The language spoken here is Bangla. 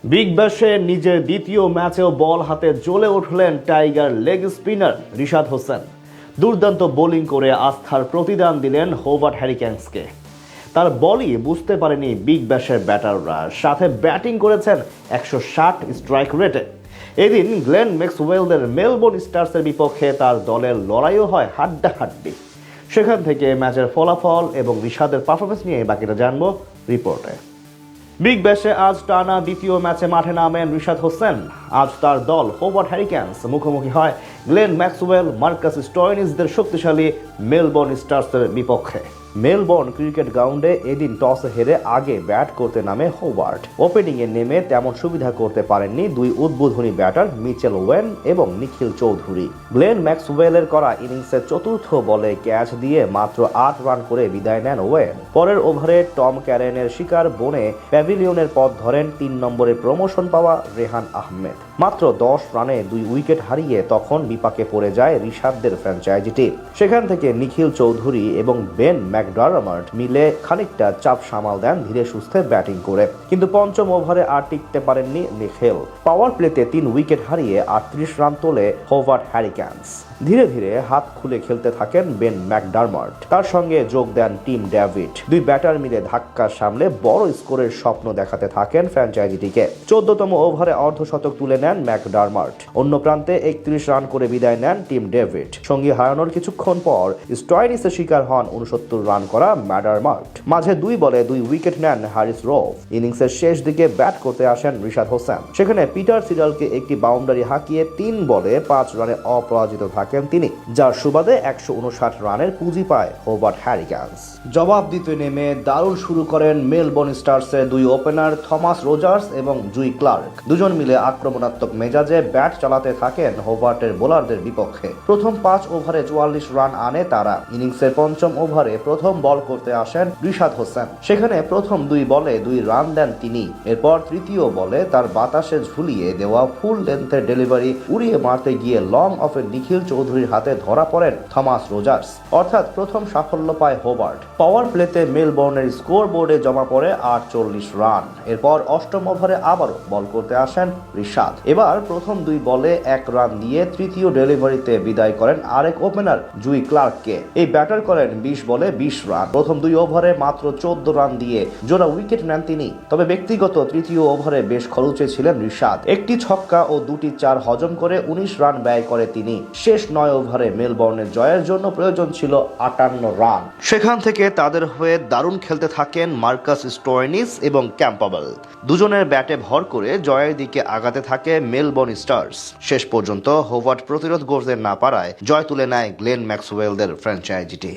বিগ ব্যাশে নিজের দ্বিতীয় ম্যাচেও বল হাতে জ্বলে উঠলেন tiger leg spinner Rishad Hossain. দুর্দান্ত বোলিং করে আস্থার প্রতিদান দিলেন হোবার্ট হ্যারিকেন্সকে। তার বলই বুঝতে পারেনি বিগ ব্যাশের ব্যাটাররা, সাথে ব্যাটিং করেছেন 160 স্ট্রাইক রেটে। এদিন গ্লেন ম্যাক্সওয়েলদের মেলবোর্ন স্টার্সের বিপক্ষে তার দলের লড়াইও হয় হাড্ডাহাড্ডি। সেখান থেকে ম্যাচের ফলাফল এবং রিশাদের পারফরমেন্স নিয়ে বাকিটা জানবো রিপোর্টে। বিগ ব্যাশে আজ টানা দ্বিতীয় ম্যাচে মাঠে নামেন রিশাদ হোসেন। আজ তার দল হোবার্ট হ্যারিকেন্স মুখোমুখি হয় গ্লেন ম্যাক্সওয়েল, মার্কাস স্টয়নিসদের শক্তিশালী মেলবোর্ন স্টার্সের বিপক্ষে। মেলবোর্ন ক্রিকেট গ্রাউন্ডে এদিন টসে হেরে আগে ব্যাট করতে নামে হোবার্ট। ওপেনিংয়ে নেমে তেমন সুবিধা করতে পারেননি দুই উদ্বোধনী ব্যাটার মিচেল ওয়েন এবং নিখিল চৌধুরী। গ্লেন ম্যাক্সওয়েলের করা ইনিংসের চতুর্থ বলে ক্যাচ দিয়ে মাত্র 8 রান করে বিদায় নেন ওয়েন। পরের ওভারে টম ক্যারেনের শিকার বনে প্যাভিলিয়নের পথ ধরেন 3 নম্বরে প্রমোশন পাওয়া রেহান আহমেদ। মাত্র 10 রানে 2 উইকেট হারিয়ে তখন বিপাকে পড়ে যায় রিশাদদের ফ্র্যাঞ্চাইজিটি। সেখান থেকে নিখিল চৌধুরী এবং বেন ম্যাকডারমার্ট মিলে খানিকটা চাপ সামাল দেন ধীরে সুস্থে ব্যাটিং করে, কিন্তু পঞ্চম ওভারে আর টিকতে পারেননি নিখিল। পাওয়ার প্লেতে 3 উইকেট হারিয়ে 38 রান তোলে হোবার্ট হ্যারিকেন্স। ধীরে ধীরে হাত খুলে খেলতে থাকেন বেন ম্যাকডারমার্ট, তার সঙ্গে যোগ দেন টিম ডেভিড। দুই ব্যাটার মিলে ধাক্কার সামলে বড় স্কোরের স্বপ্ন দেখাতে থাকেন ফ্র্যাঞ্চাইজিটিকে। 14তম ওভারে অর্ধশতক তুলে নেন ম্যাকডারমার্ট। অন্য প্রান্তে 31 রান করে বিদায় নেন টিম ডেভিড। সঙ্গী হারানোর কিছুক্ষণ পর স্টয়নিসের শিকার হন 69 রান করা ম্যাকডারমার্ট। মাঝে 2 বলে 2 উইকেট নেন হ্যারিস রফ। ইনিংসের শেষ দিকে ব্যাট করতে আসেন রিশাদ হোসেন। সেখানে পিটার সিডালকে একটি বাউন্ডারি হাঁকিয়ে 3 বলে 5 রানে অপরাজিত থাকেন তিনি, যার সুবাদে 159 রানের পুঁজি পায় হোবার্ট হ্যারিকেন্স। জবাব দিতে নেমে দারুণ শুরু করেন মেলবোর্ন স্টার্সের দুই ওপেনার থমাস রোজার্স এবং জুই ক্লার্ক। দুজন মিলে আক্রমণাত্মক মেজাজে ব্যাট চালাতে থাকেন হোবার্টের বোলারদের বিপক্ষে। প্রথম 5 ওভারে 44 রান আনে তারা। ইনিংসের পঞ্চম ওভারে প্রথম বল করতে আসেন রিশাদ হোসেন। সেখানে প্রথম 2 বলে 2 রান দেন তিনি। এরপর তৃতীয় বলে তার বাতাসে ঝুলিয়ে দেওয়া ফুল লেন্থের ডেলিভারি উড়িয়ে মারতে গিয়ে লং অফে নিখিল চৌধুরীর হাতে ধরা পড়েন থমাস রোজার্স। অর্থাৎ প্রথম সাফল্য পায় হোবার্ট। পাওয়ার প্লেতে মেলবোর্নের স্কোর বোর্ডে জমা পড়ে 48 রান। এরপর অষ্টম ওভারে আবারও বল করতে আসেন রিশাদ। এবার প্রথম 2 বলে 1 রান দিয়ে তৃতীয় ডেলিভারিতে বিদায় করেন আরেক ওপেনার জুই ক্লার্ককে। এই ব্যাটার করেন 20 বলে 20 রান। প্রথম 2 ওভারে মাত্র 14 রান দিয়ে জোড়া উইকেট নেন তিনি। তবে ব্যক্তিগত তৃতীয় ওভারে বেশ খরুচে ছিলেন রিশাদ। একটি ছক্কা ও 2টি 4 হজম করে 19 রান ব্যয় করে তিনি। শেষ 9 ওভারে মেলবোর্নের জয়ের জন্য প্রয়োজন ছিল 58 রান। সেখান থেকে তাদের হয়ে দারুণ খেলতে থাকেন মার্কাস স্টয়নিস এবং ক্যাম্পবেল। দুজনের ব্যাটে ভর করে জয়ের দিকে আগাতে থাকে মেলবোর্ন স্টার্স। শেষ পর্যন্ত হোবার্ট প্রতিরোধ গড়তে না পারায় জয় তুলে নেয় গ্লেন ম্যাক্সওয়েলদের ফ্র্যাঞ্চাইজিটি।